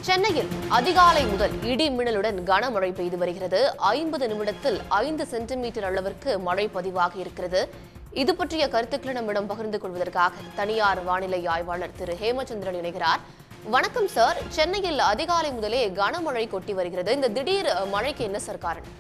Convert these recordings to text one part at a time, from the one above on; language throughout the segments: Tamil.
சென்னையில் அதிகாலை முதல் இடி மின்னலுடன் கனமழை பெய்து வருகிறது. 50 நிமிடத்தில் 5 சென்டிமீட்டர் அளவிற்கு மழை பதிவாகி இருக்கிறது. இது பற்றிய கருத்துக்களை நம்மிடம் பகிர்ந்து கொள்வதற்காக தனியார் வானிலை ஆய்வாளர் திரு ஹேமச்சந்திரன் இணைகிறார். வணக்கம் சார். சென்னையில் அதிகாலை முதலே கனமழை கொட்டி வருகிறது. இந்த திடீர் மழைக்கு என்ன சார் காரணம்?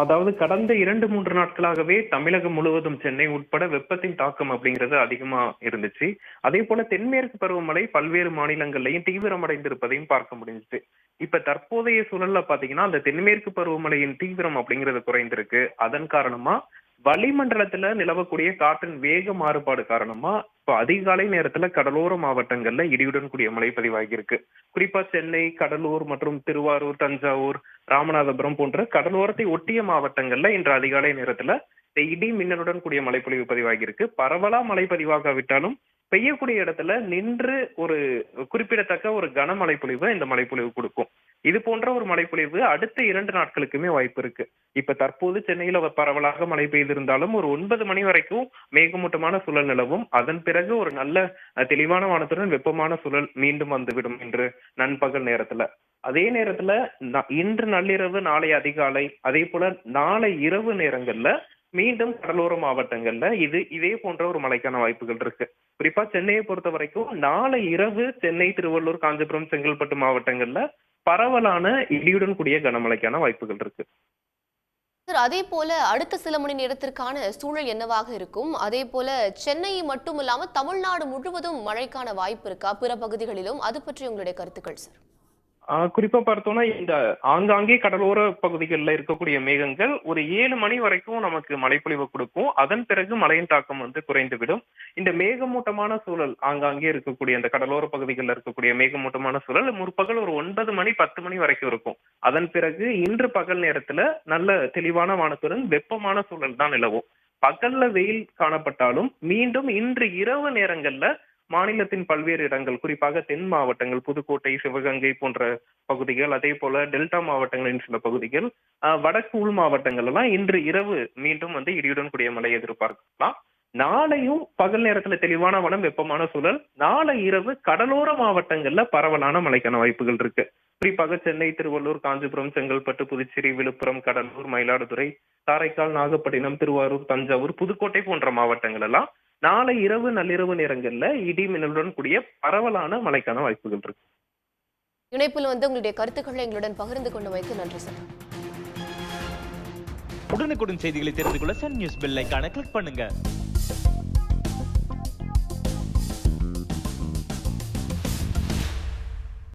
அதாவது கடந்த 2-3 நாட்களாகவே தமிழகம் முழுவதும் சென்னை உட்பட வெப்பத்தின் தாக்கம் அப்படிங்கிறது அதிகமா இருந்துச்சு. அதே போல தென்மேற்கு பருவமழை பல்வேறு மாநிலங்கள்லையும் தீவிரமடைந்திருப்பதையும் பார்க்க முடிஞ்சுச்சு. இப்ப தற்போதைய சூழல்ல பாத்தீங்கன்னா அந்த தென்மேற்கு பருவமழையின் தீவிரம் அப்படிங்கிறது குறைந்திருக்கு. அதன் காரணமா வளிமண்டலத்துல நிலவக்கூடிய காற்றின் வேக மாறுபாடு காரணமா இப்போ அதிகாலை நேரத்துல கடலோர மாவட்டங்கள்ல இடியுடன் கூடிய மழை பதிவாகியிருக்கு. குறிப்பா சென்னை, கடலூர் மற்றும் திருவாரூர், தஞ்சாவூர், ராமநாதபுரம் போன்ற கடலோரத்தை ஒட்டிய மாவட்டங்கள்ல இன்று அதிகாலை நேரத்துல இடி மின்னலுடன் கூடிய மழைப்பொழிவு பதிவாகியிருக்கு. பரவலா மழை பதிவாகாவிட்டாலும் பெய்யக்கூடிய இடத்துல நின்று ஒரு குறிப்பிடத்தக்க ஒரு கனமழை பொழிவு இந்த மழைப்பொழிவு கொடுக்கும். இது போன்ற ஒரு மழைப்பொழிவு அடுத்த 2 நாட்களுக்குமே வாய்ப்பு இருக்கு. இப்ப தற்போது சென்னையில பரவலாக மழை பெய்திருந்தாலும் ஒரு 9 மணி வரைக்கும் மேகமூட்டமான சூழல் நிலவும். அதன் பிறகு ஒரு நல்ல தெளிவான வானத்துடன் வெப்பமான சூழல் மீண்டும் வந்துவிடும் என்று நண்பகல் நேரத்துல. அதே நேரத்துல இன்று நள்ளிரவு, நாளை அதிகாலை, அதே போல நாளை இரவு நேரங்கள்ல மீண்டும் கடலோர மாவட்டங்கள்ல இதே போன்ற ஒரு மழைக்கான வாய்ப்புகள் இருக்கு. குறிப்பா சென்னையை பொறுத்த வரைக்கும் நாளை இரவு சென்னை, திருவள்ளூர், காஞ்சிபுரம், செங்கல்பட்டு மாவட்டங்கள்ல பரவலான இடியுடன் கூடிய கனமழைக்கான வாய்ப்புகள் இருக்கு. அதே போல அடுத்த சில மணி நேரத்திற்கான சூழல் என்னவாக இருக்கும்? அதே போல சென்னை மட்டும் இல்லாம தமிழ்நாடு முழுவதும் மழைக்கான வாய்ப்பு இருக்கா? பிற பகுதிகளிலும் அது பற்றி உங்களுடைய கருத்துக்கள் சார். குறிப்பா பார்த்தோம்னா இந்த ஆங்காங்கே கடலோர பகுதிகளில் இருக்கக்கூடிய மேகங்கள் ஒரு 7 மணி வரைக்கும் நமக்கு மழைப்பொழிவு கொடுக்கும். அதன் பிறகு மழையின் தாக்கம் குறைந்துவிடும். இந்த மேகமூட்டமான சூழல் ஆங்காங்கே இருக்கக்கூடிய அந்த கடலோர பகுதிகளில் இருக்கக்கூடிய மேகமூட்டமான சூழல் முற்பகல் ஒரு 9 மணி 10 மணி வரைக்கும் இருக்கும். அதன் பிறகு இன்று பகல் நேரத்துல நல்ல தெளிவான வானத்துடன் வெப்பமான சூழல் தான் நிலவும். பகல்ல வெயில் காணப்பட்டாலும் மீண்டும் இன்று இரவு நேரங்கள்ல மாநிலத்தின் பல்வேறு இடங்கள், குறிப்பாக தென் மாவட்டங்கள், புதுக்கோட்டை, சிவகங்கை போன்ற பகுதிகள், அதே போல டெல்டா மாவட்டங்களின் சில பகுதிகள், வடக்கு உள் மாவட்டங்கள் எல்லாம் இன்று இரவு மீண்டும் இடியுடன் கூடிய மழை எதிர்பார்க்கலாம். நாளையும் பகல் நேரத்துல தெளிவான வானம், வெப்பமான சூழல். நாளை இரவு கடலோர மாவட்டங்கள்ல பரவலான மழைக்கான வாய்ப்புகள் இருக்கு. குறிப்பாக சென்னை, திருவள்ளூர், காஞ்சிபுரம், செங்கல்பட்டு, புதுச்சேரி, விழுப்புரம், கடலூர், மயிலாடுதுறை, காரைக்கால், நாகப்பட்டினம், திருவாரூர், தஞ்சாவூர், புதுக்கோட்டை போன்ற மாவட்டங்கள் எல்லாம் நாளை இரவு நள்ளிரவு நேரங்கள்ல இடி மின்னலுடன் கூடிய பரவலான மழைக்கான வாய்ப்புகள் இருக்கு. இணைப்பில் உங்களுடைய கருத்துக்களை எங்களுடன் பகிர்ந்து கொண்டமைக்கு நன்றி சார். உடனுக்குடன் செய்திகளை தெரிந்து கொள்ள சன் நியூஸ் பெல் ஐகானை கிளிக் பண்ணுங்க.